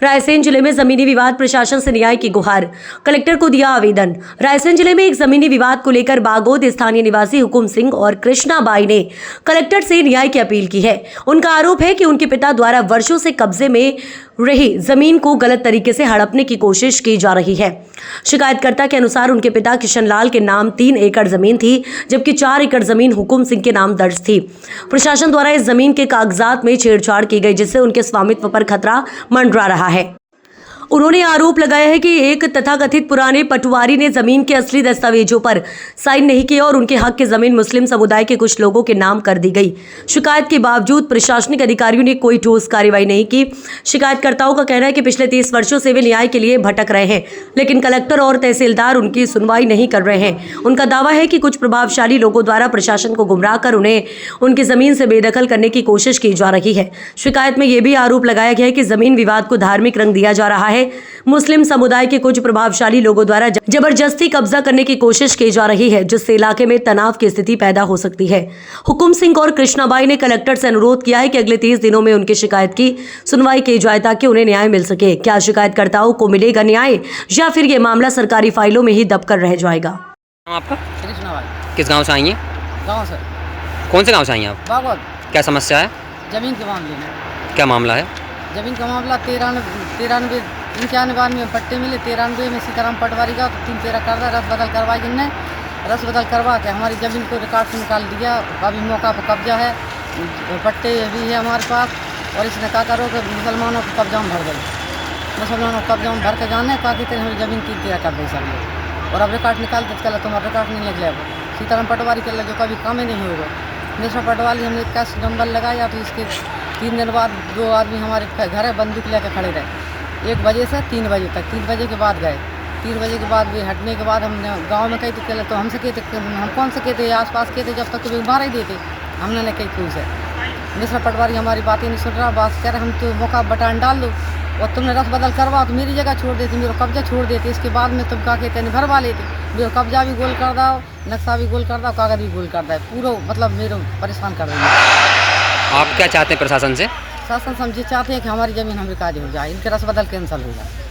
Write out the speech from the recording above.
रायसेन जिले में जमीनी विवाद, प्रशासन से न्याय की गुहार, कलेक्टर को दिया आवेदन। रायसेन जिले में एक जमीनी विवाद को लेकर बागोद स्थानीय निवासी हुकुम सिंह और कृष्णा बाई ने कलेक्टर से न्याय की अपील की है। उनका आरोप है कि उनके पिता द्वारा वर्षों से कब्जे में रही जमीन को गलत तरीके से हड़पने की कोशिश की जा रही है। शिकायतकर्ता के अनुसार उनके पिता किशन लाल के नाम 3 एकड़ जमीन थी, जबकि 4 एकड़ जमीन हुकुम सिंह के नाम दर्ज थी। प्रशासन द्वारा इस जमीन के कागजात में छेड़छाड़ की गई, जिससे उनके स्वामित्व पर खतरा मंडरा रहा है। उन्होंने आरोप लगाया है कि एक तथाकथित पुराने पटवारी ने जमीन के असली दस्तावेजों पर साइन नहीं किए और उनके हक की जमीन मुस्लिम समुदाय के कुछ लोगों के नाम कर दी गई। शिकायत के बावजूद प्रशासनिक अधिकारियों ने कोई ठोस कार्रवाई नहीं की। शिकायतकर्ताओं का कहना है कि पिछले 30 वर्षों से वे न्याय के लिए भटक रहे हैं, लेकिन कलेक्टर और तहसीलदार उनकी सुनवाई नहीं कर रहे हैं। उनका दावा है कि कुछ प्रभावशाली लोगों द्वारा प्रशासन को गुमराह कर उन्हें उनकी जमीन से बेदखल करने की कोशिश की जा रही है। शिकायत में यह भी आरोप लगाया गया है कि जमीन विवाद को धार्मिक रंग दिया जा रहा है। मुस्लिम समुदाय के कुछ प्रभावशाली लोगों द्वारा जबरदस्ती कब्जा करने की कोशिश की जा रही है, जिससे इलाके में तनाव की स्थिति पैदा हो सकती है। हुकुम सिंह और कृष्णाबाई ने कलेक्टर से अनुरोध किया है कि अगले 30 दिनों में उनकी शिकायत की सुनवाई की जाए ताकि उन्हें न्याय मिल सके। क्या शिकायतकर्ताओं को मिलेगा न्याय या फिर ये मामला सरकारी फाइलों में ही दबकर रह जाएगा? आपका कृष्णाबाई। किस गांव से आई हैं? गाँव से। कौन से गांव से आई हैं आप? बागवत। क्या समस्या है? जमीन के मामले में। क्या मामला है? जमीन का मामला 95 में पट्टे मिले। 93 में सीताराम पटवारी का 3-13 कर्जा रस बदल करवाई जिनने रस बदल करवा के हमारी ज़मीन को रिकॉर्ड से निकाल दिया। अभी मौका पर कब्जा है, पट्टे भी है हमारे पास। और इसने कहा करो कि मुसलमानों को कब्जा में भर दो। मुसलमानों को कब्जा में भर के जाने कहा कि हमारी ज़मीन 3-13 कर दे सब लोग। और अब रिकॉर्ड निकाल दे कल तुम्हारा रिकॉर्ड नहीं लग जाएगा। सीताराम पटवारी के लगे कभी काम ही नहीं होगा। मिश्रा पटवारी हमने 21 नंबर लगाया तो इसके 3 दिन बाद 2 आदमी हमारे घर है बंदूक लेकर खड़े रहे 1 बजे से 3 बजे तक। 3 बजे के बाद गए। 3 बजे के बाद भी हटने के बाद हमने गांव में कही तो कहले तो हमसे कहते हम कौन से कहते आसपास कहते जब तक तुम्हें मार ही देते। हमने नहीं कही कोई से। मिश्रा पटवारी हमारी बातें नहीं सुन रहा। बात कह रहे हम तो मौका बटान डाल दो और तुमने रस बदल करवा तो मेरी जगह छोड़ देती, मेरा कब्जा छोड़ देते। इसके बाद में तुम क्या कहते हैं भरवा लेते। मेरा कब्जा भी गोल कर दो, नक्शा भी गोल कर दो, कागज भी गोल कर दो। पूरा मतलब मेरे परेशान कर रही है। आप क्या चाहते हैं प्रशासन से? शासन समझे चाहते हैं कि हमारी ज़मीन हम रिकाज हो जाए, इनके रस बदल कैंसिल हो जाए।